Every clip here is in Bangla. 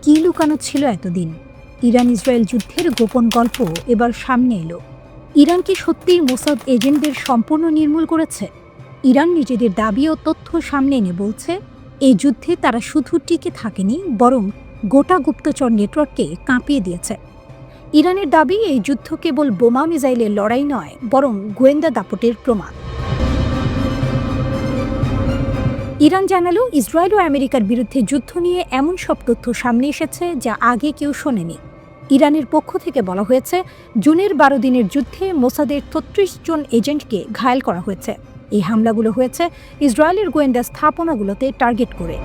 কি লুকানো ছিল এতদিন? ইরান ইসরায়েল যুদ্ধের গোপন গল্প এবার সামনে এলো। ইরান কি সত্যিই মোসাদ এজেন্টদের সম্পূর্ণ নির্মূল করেছে? ইরান নিজেদের দাবি ও তথ্য সামনে এনে বলছে, এই যুদ্ধে তারা শুধু টিকে থাকেনি, বরং গোটা গুপ্তচর নেটওয়ার্ককে কাঁপিয়ে দিয়েছে। ইরানের দাবি, এই যুদ্ধ কেবল বোমা মিসাইলের লড়াই নয়, বরং গোয়েন্দা দাপটের প্রমাণ। ইরান জানালো, ইসরায়েল ও আমেরিকার বিরুদ্ধে যুদ্ধ নিয়ে এমন সব তথ্য সামনে এসেছে যা আগে কেউ শোনেনি। ইরানের পক্ষ থেকে বলা হয়েছে, জুনের 12 দিনের যুদ্ধে মোসাদের ৩৬ জন এজেন্টকে ঘায়েল করা হয়েছে। এই হামলাগুলো হয়েছে ইসরায়েলের গোয়েন্দা স্থাপনাগুলোতে টার্গেট করে।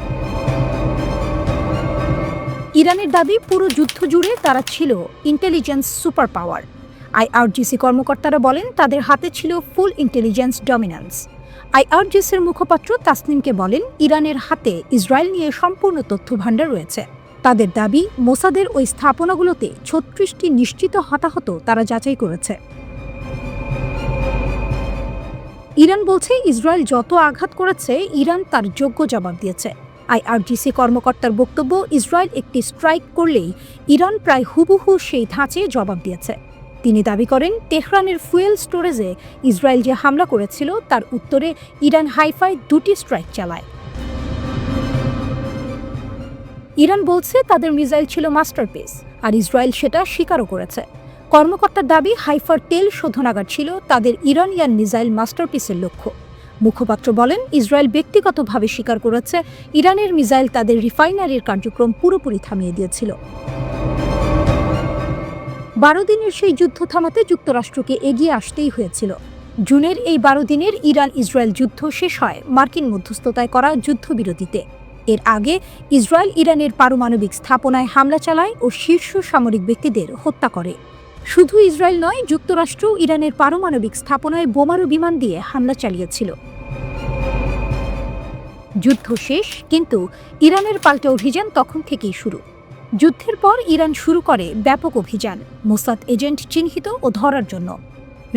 ইরানের দাবি, পুরো যুদ্ধ জুড়ে তারা ছিল ইন্টেলিজেন্স সুপার পাওয়ার। আইআরজিসি কর্মকর্তারা বলেন, তাদের হাতে ছিল ফুল ইন্টেলিজেন্স ডমিন্যান্স। আইআরজিসির মুখপাত্র তাসনিমকে বলেন, ইরানের হাতে ইসরায়েল নিয়ে সম্পূর্ণ তথ্য ভাণ্ডার রয়েছে। তাদের দাবি, মোসাদের ওই স্থাপনাগুলোতে ৩৬টি নিশ্চিত হতাহত তারা যাচাই করেছে। ইরান বলছে, ইসরায়েল যত আঘাত করেছে, ইরান তার যোগ্য জবাব দিয়েছে। আইআরজিসি কর্মকর্তার বক্তব্য, ইসরায়েল একটি স্ট্রাইক করলেই ইরান প্রায় হুবহু সেই ধাঁচে জবাব দিয়েছে। তিনি দাবি করেন, তেহরানের ফুয়েল স্টোরেজে ইসরায়েল যে হামলা করেছিল তার উত্তরে ইরান হাইফায় 2টি স্ট্রাইক চালায়। ইরান বলছে, তাদের মিসাইল ছিল মাস্টারপিস, আর ইসরায়েল সেটা স্বীকারও করেছে। কর্মকর্তার দাবি, হাইফার তেল শোধনাগার ছিল তাদের ইরানিয়ান মিসাইল মাস্টারপিসের লক্ষ্য। মুখপাত্র বলেন, ইসরায়েল ব্যক্তিগতভাবে স্বীকার করেছে, ইরানের মিসাইল তাদের রিফাইনারির কার্যক্রম পুরোপুরি থামিয়ে দিয়েছিল। 12 দিনের সেই যুদ্ধ থামাতে যুক্তরাষ্ট্রকে এগিয়ে আসতেই হয়েছিল। জুনের এই 12 দিনের ইরান ইসরায়েল যুদ্ধ শেষ হয় মার্কিন মধ্যস্থতায় করা যুদ্ধবিরতিতে। এর আগে ইসরায়েল ইরানের পারমাণবিক স্থাপনায় হামলা চালায় ও শীর্ষ সামরিক ব্যক্তিদের হত্যা করে। শুধু ইসরায়েল নয়, যুক্তরাষ্ট্র ইরানের পারমাণবিক স্থাপনায় বোমারু বিমান দিয়ে হামলা চালিয়েছিল। যুদ্ধ শেষ, কিন্তু ইরানের পাল্টা অভিযান তখন থেকেই শুরু। যুদ্ধের পর ইরান শুরু করে ব্যাপক অভিযান, মোসাদ এজেন্ট চিহ্নিত ও ধরার জন্য।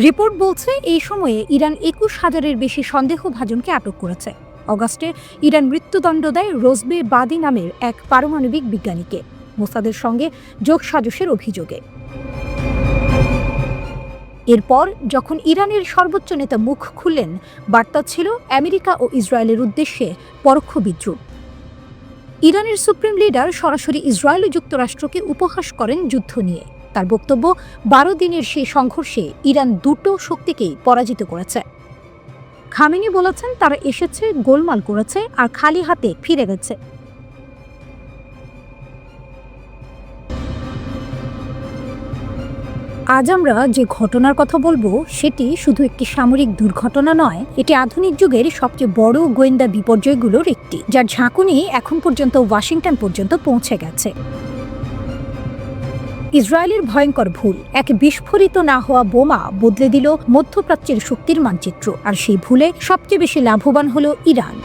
রিপোর্ট বলছে, এই সময়ে ইরান ২১,০০০-এর বেশি সন্দেহভাজনকে আটক করেছে। অগাস্টে ইরান মৃত্যুদণ্ড দেয় রোজবে বাদি নামের এক পারমাণবিক বিজ্ঞানীকে, মোসাদের সঙ্গে যোগসাজশের অভিযোগে। এরপর যখন ইরানের সর্বোচ্চ নেতা মুখ খুললেন, বার্তা ছিল আমেরিকা ও ইসরায়েলের উদ্দেশ্যে পরোক্ষ বিদ্রুপ। ইরানের সুপ্রিম লিডার সরাসরি ইসরায়েল ও যুক্তরাষ্ট্রকে উপহাস করেন যুদ্ধ নিয়ে। তার বক্তব্য, 12 দিনের সেই সংঘর্ষে ইরান দুটো শক্তিকেই পরাজিত করেছে। খামেনি বলেছেন, তারা এসেছে, গোলমাল করেছে, আর খালি হাতে ফিরে গেছে। আজ আমরা যে ঘটনার কথা বলবো, সেটি শুধু একটি সামরিক দুর্ঘটনা নয়, এটি আধুনিক যুগের সবচেয়ে বড় গোয়েন্দা বিপর্যয়গুলোর একটি, যার ঝাঁকুনি এখন পর্যন্ত ওয়াশিংটন পর্যন্ত পৌঁছে গেছে। ইসরায়েলের ভয়ঙ্কর ভুল, এক বিস্ফোরিত না হওয়া বোমা বদলে দিল মধ্যপ্রাচ্যের শক্তির মানচিত্র, আর সেই ভুলে সবচেয়ে বেশি লাভবান হলো ইরান।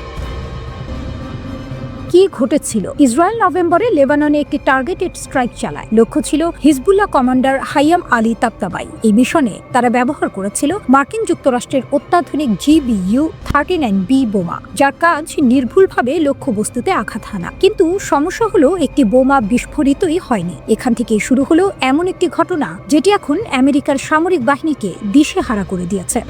কি ঘটেছিল? ইসরায়েল নভেম্বরে লেবাননে একটি টার্গেটেড স্ট্রাইক চালায়। লক্ষ্য ছিল হিজবুল্লাহ কমান্ডার হাইয়াম আলী তাবতাবাই। এই মিশনে তারা ব্যবহার করেছিল মার্কিন যুক্তরাষ্ট্রের অত্যাধুনিক GBU-39B বোমা, যার কাজ নির্ভুলভাবে লক্ষ্যবস্তুতে আঘাত হানা। কিন্তু সমস্যা হলো, একটি বোমা বিস্ফোরিতই হয়নি। এখান থেকেই শুরু হলো এমন একটি ঘটনা, যেটি এখন আমেরিকার সামরিক বাহিনীকে দিশেহারা করে দিয়েছে।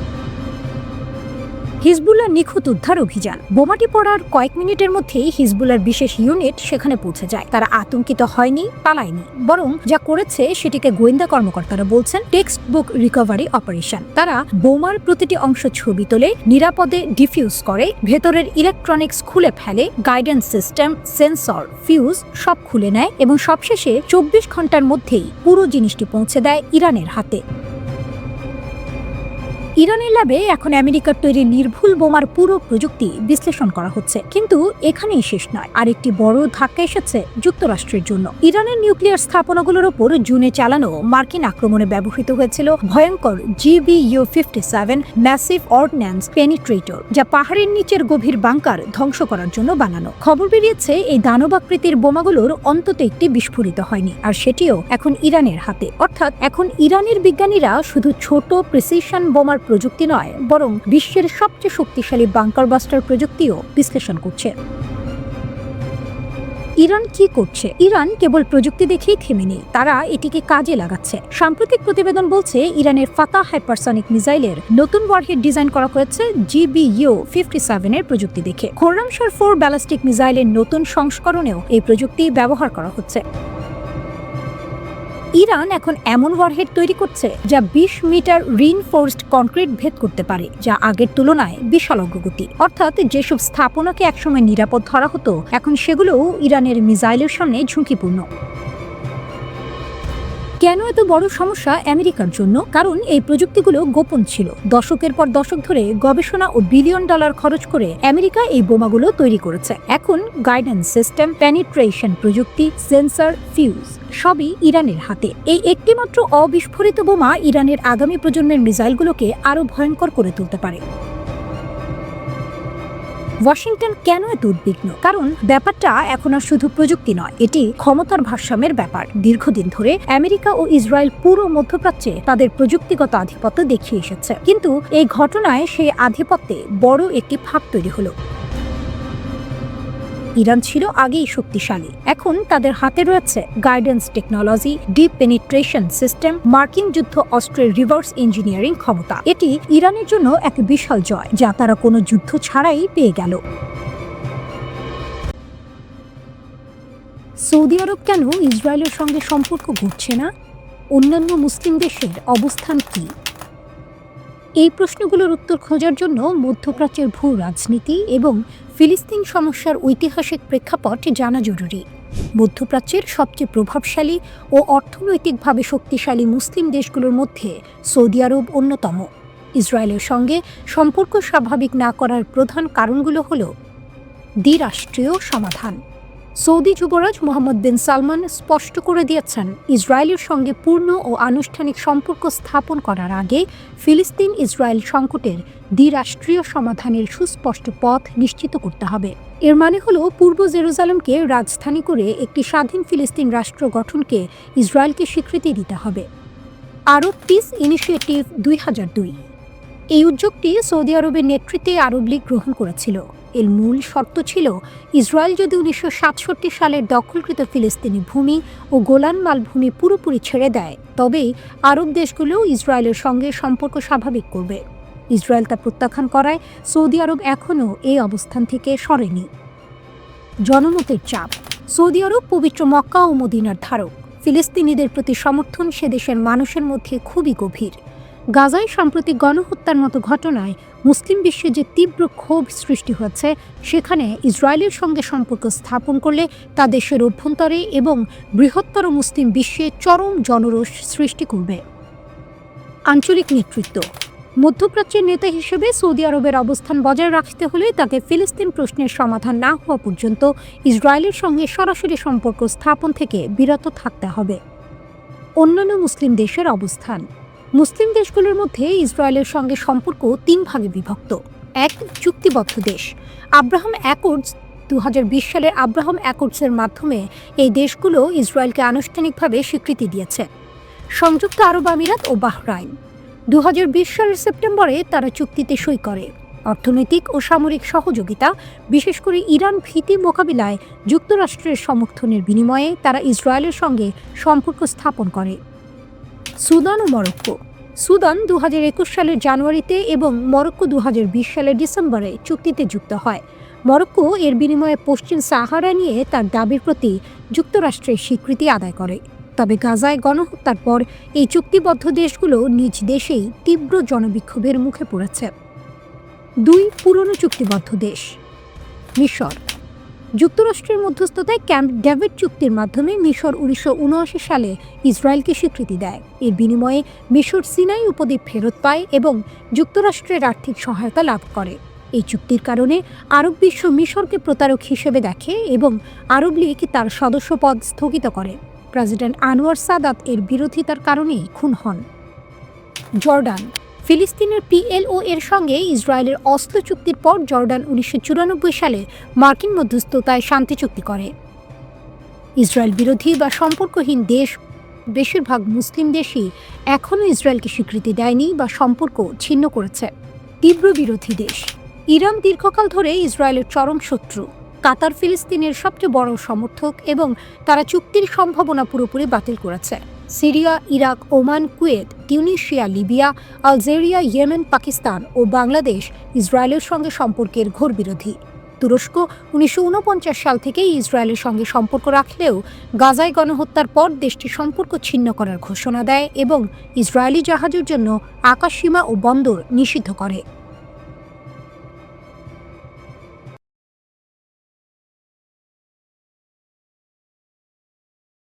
হিজবুল্লাহ নিখুঁত উদ্ধার অভিযান। বোমাটি পড়ার কয়েক মিনিটের মধ্যেই হিজবুল্লাহর বিশেষ ইউনিট সেখানে পৌঁছে যায়। তারা আতঙ্কিত হয়নি, পালায়নি, বরং যা করেছে সেটিকে গোয়েন্দা কর্মকর্তারা বলছেন টেক্সট বুক রিকভারি অপারেশন। তারা বোমার প্রতিটি অংশ ছবি তোলে, নিরাপদে ডিফিউজ করে, ভেতরের ইলেকট্রনিক্স খুলে ফেলে, গাইডেন্স সিস্টেম, সেন্সর, ফিউজ সব খুলে নেয়, এবং সবশেষে 24 ঘন্টার মধ্যেই পুরো জিনিসটি পৌঁছে দেয় ইরানের হাতে। ইরানের ল্যাবে এখন আমেরিকার তৈরি নির্ভুল বোমার পুরো প্রযুক্তি বিশ্লেষণ করা হচ্ছে। কিন্তু এখানেই শেষ নয়, আরেকটি বড় ধাক্কা এসেছে যুক্তরাষ্ট্রের জন্য। ইরানের নিউক্লিয়ার স্থাপনাগুলোর ওপর জুনে চালানো মার্কিন আক্রমণে ব্যবহৃত হয়েছিল ভয়ঙ্কর GBU-57 ম্যাসিভ অর্ডিন্যান্স পেনিট্রেটর, যা পাহাড়ের নিচের গভীর বাংকার ধ্বংস করার জন্য বানানো। খবর বেরিয়েছে, এই দানবাকৃতির বোমাগুলোর অন্তত একটি বিস্ফোরিত হয়নি, আর সেটিও এখন ইরানের হাতে। অর্থাৎ এখন ইরানের বিজ্ঞানীরা শুধু ছোট প্রিসিশন বোমার প্রযুক্তি নয়, বরং বিশ্বের সবচেয়ে শক্তিশালী বাংকার বাস্টার প্রযুক্তিও বিশ্লেষণ করছে। ইরান কি করছে? ইরান কেবল প্রযুক্তি দেখেই থেমে নেই, তারা এটিকে কাজে লাগাচ্ছে। সাম্প্রতিক প্রতিবেদন বলছে ইরানের ফাতাহ হাইপারসনিক মিসাইলের নতুন ওয়ারহেড ডিজাইন করা হয়েছে GBU-57 এর প্রযুক্তি দেখে। খোররামশার 4 ব্যালিস্টিক মিসাইলের নতুন সংস্করণেও এই প্রযুক্তি ব্যবহার করা হচ্ছে। ইরান এখন এমন ওয়ারহেড তৈরি করছে যা 20 মিটার রিইনফোর্সড কনক্রিট ভেদ করতে পারে, যা আগের তুলনায় বিশাল অগ্রগতি। অর্থাৎ যেসব স্থাপনাকে একসময় নিরাপদ ধরা হতো, এখন সেগুলোও ইরানের মিসাইলের সামনে ঝুঁকিপূর্ণ। কেন এত বড় সমস্যা আমেরিকার জন্য? কারণ এই প্রযুক্তিগুলো গোপন ছিল। দশকের পর দশক ধরে গবেষণা ও বিলিয়ন ডলার খরচ করে আমেরিকা এই বোমাগুলো তৈরি করেছে। এখন গাইডেন্স সিস্টেম, পেনিট্রেশন প্রযুক্তি, সেন্সর, ফিউজ সবই ইরানের হাতে। এই একটিমাত্র অবিস্ফোরিত বোমা ইরানের আগামী প্রজন্মের মিসাইলগুলোকে আরও ভয়ঙ্কর করে তুলতে পারে। ওয়াশিংটন কেন এত উদ্বিগ্ন? কারণ ব্যাপারটা এখন আর শুধু প্রযুক্তি নয়, এটি ক্ষমতার ভারসাম্যের ব্যাপার। দীর্ঘদিন ধরে আমেরিকা ও ইসরায়েল পুরো মধ্যপ্রাচ্যে তাদের প্রযুক্তিগত আধিপত্য দেখিয়ে এসেছে, কিন্তু এই ঘটনায় সেই আধিপত্যে বড় একটি ফাঁক তৈরি হলো। ইরান ছিল আগেই শক্তিশালী, এখন তাদের হাতে রয়েছে guidance technology, deep penetration system, মার্কিন যুদ্ধ অস্ত্রের রিভার্স ইঞ্জিনিয়ারিং ক্ষমতা। এটি ইরানের জন্য এক বিশাল জয়, যা তারা কোনো যুদ্ধ ছাড়াই পেয়ে গেল। সৌদি আরব কেন ইসরায়েলের সঙ্গে সম্পর্ক গড়ছে না? অন্যান্য মুসলিম দেশের অবস্থান কি? এই প্রশ্নগুলোর উত্তর খোঁজার জন্য মধ্যপ্রাচ্যের ভূ রাজনীতি এবং ফিলিস্তিন সমস্যার ঐতিহাসিক প্রেক্ষাপট জানা জরুরি। মধ্যপ্রাচ্যের সবচেয়ে প্রভাবশালী ও অর্থনৈতিকভাবে শক্তিশালী মুসলিম দেশগুলোর মধ্যে সৌদি আরব অন্যতম। ইসরায়েলের সঙ্গে সম্পর্ক স্বাভাবিক না করার প্রধান কারণগুলো হল দ্বিরাষ্ট্রীয় সমাধান। সৌদি যুবরাজ মোহাম্মদ বিন সালমান স্পষ্ট করে দিয়েছেন, ইসরায়েলের সঙ্গে পূর্ণ ও আনুষ্ঠানিক সম্পর্ক স্থাপন করার আগে ফিলিস্তিন ইসরায়েল সংকটের দ্বিরাষ্ট্রীয় সমাধানের সুস্পষ্ট পথ নিশ্চিত করতে হবে। এর মানে হলো পূর্ব জেরুজালেমকে রাজধানী করে একটি স্বাধীন ফিলিস্তিন রাষ্ট্র গঠনকে ইসরায়েলকে স্বীকৃতি দিতে হবে। আরব পিস ইনিশিয়েটিভ 2002 এই উদ্যোগটি সৌদি আরবের নেতৃত্বে আরব লীগ গ্রহণ করেছিল। এর মূল শর্ত ছিল, ইসরায়েল যদি 1967 সালের দখলকৃত ফিলিস্তিনি ভূমি ও গোলান মালভূমি পুরোপুরি ছেড়ে দেয়, তবেই আরব দেশগুলোও ইসরায়েলের সঙ্গে সম্পর্ক স্বাভাবিক করবে। ইসরায়েল তা প্রত্যাখ্যান করায় সৌদি আরব এখনও এই অবস্থান থেকে সরেনি। জনমতের চাপ। সৌদি আরব পবিত্র মক্কা ও মদিনার ধারক। ফিলিস্তিনিদের প্রতি সমর্থন সে দেশের মানুষের মধ্যে খুবই গভীর। গাজায় সাম্প্রতিক গণহত্যার মতো ঘটনায় মুসলিম বিশ্বে যে তীব্র ক্ষোভ সৃষ্টি হয়েছে, সেখানে ইসরায়েলের সঙ্গে সম্পর্ক স্থাপন করলে তা দেশের অভ্যন্তরে এবং বৃহত্তর মুসলিম বিশ্বে চরম জনরোষ সৃষ্টি করবে। আঞ্চলিক নেতৃত্ব। মধ্যপ্রাচ্যের নেতা হিসেবে সৌদি আরবের অবস্থান বজায় রাখতে হলে তাকে ফিলিস্তিন প্রশ্নের সমাধান না হওয়া পর্যন্ত ইসরায়েলের সঙ্গে সরাসরি সম্পর্ক স্থাপন থেকে বিরত থাকতে হবে। অন্যান্য মুসলিম দেশের অবস্থান। মুসলিম দেশগুলোর মধ্যে ইসরায়েলের সঙ্গে সম্পর্ক 3 ভাগে বিভক্ত। 1. চুক্তিবদ্ধ দেশ। আব্রাহাম অ্যাকর্ডস 2020 সালের আব্রাহাম অ্যাকর্ডসের মাধ্যমে এই দেশগুলো ইসরায়েলকে আনুষ্ঠানিকভাবে স্বীকৃতি দিয়েছে। সংযুক্ত আরব আমিরাত ও বাহরাইন 2020 সালের সেপ্টেম্বরে তারা চুক্তিতে সই করে। অর্থনৈতিক ও সামরিক সহযোগিতা, বিশেষ করে ইরান ভীতি মোকাবিলায় যুক্তরাষ্ট্রের সমর্থনের বিনিময়ে তারা ইসরায়েলের সঙ্গে সম্পর্ক স্থাপন করে। সুদান ও মরক্কো। সুদান 2021 সালের জানুয়ারিতে এবং মরক্কো 2020 সালের ডিসেম্বরে চুক্তিতে যুক্ত হয়। মরক্কো এর বিনিময়ে পশ্চিম সাহারা নিয়ে তার দাবির প্রতি যুক্তরাষ্ট্রের স্বীকৃতি আদায় করে। তবে গাজায় গণহত্যার পর এই চুক্তিবদ্ধ দেশগুলো নিজ দেশেই তীব্র জনবিক্ষোভের মুখে পড়েছে। 2. পুরনো চুক্তিবদ্ধ দেশ। মিশর। যুক্তরাষ্ট্রের মধ্যস্থতায় ক্যাম্প ডেভিড চুক্তির মাধ্যমে মিশর 1979 সালে ইসরায়েলকে স্বীকৃতি দেয়। এর বিনিময়ে মিশর সিনাই উপদ্বীপ ফেরত পায় এবং যুক্তরাষ্ট্রের আর্থিক সহায়তা লাভ করে। এই চুক্তির কারণে আরব বিশ্ব মিশরকে প্রতারক হিসেবে দেখে এবং আরব লীগ তার সদস্যপদ স্থগিত করে। প্রেসিডেন্ট আনোয়ার সাদাত এর বিরোধিতার কারণেই খুন হন। জর্ডান। ফিলিস্তিনের PLO এর সঙ্গে ইসরায়েলের অসলো চুক্তির পর জর্ডান 1994 সালে মার্কিন মধ্যস্থতায় শান্তি চুক্তি করে। ইসরায়েল বিরোধী বা সম্পর্কহীন দেশ বেশিরভাগ মুসলিম দেশই এখনও ইসরায়েলকে স্বীকৃতি দেয়নি বা সম্পর্ক ছিন্ন করেছে। তীব্র বিরোধী দেশ। ইরান দীর্ঘকাল ধরে ইসরায়েলের চরম শত্রু। কাতার ফিলিস্তিনের সবচেয়ে বড় সমর্থক এবং তারা চুক্তির সম্ভাবনা পুরোপুরি বাতিল করেছে। Syria, Iraq, Oman, Kuwait, Tunisia, Libya, Algeria, Yemen, Pakistan ও বাংলাদেশ ইসরায়েলের সঙ্গে সম্পর্কের ঘোর বিরোধী। তুরস্ক 1949 সাল থেকেই ইসরায়েলের সঙ্গে সম্পর্ক রাখলেও গাজায় গণহত্যার পর দেশটি সম্পর্ক ছিন্ন করার ঘোষণা দেয় এবং ইসরায়েলি জাহাজের জন্য আকাশসীমা ও বন্দর নিষিদ্ধ করে।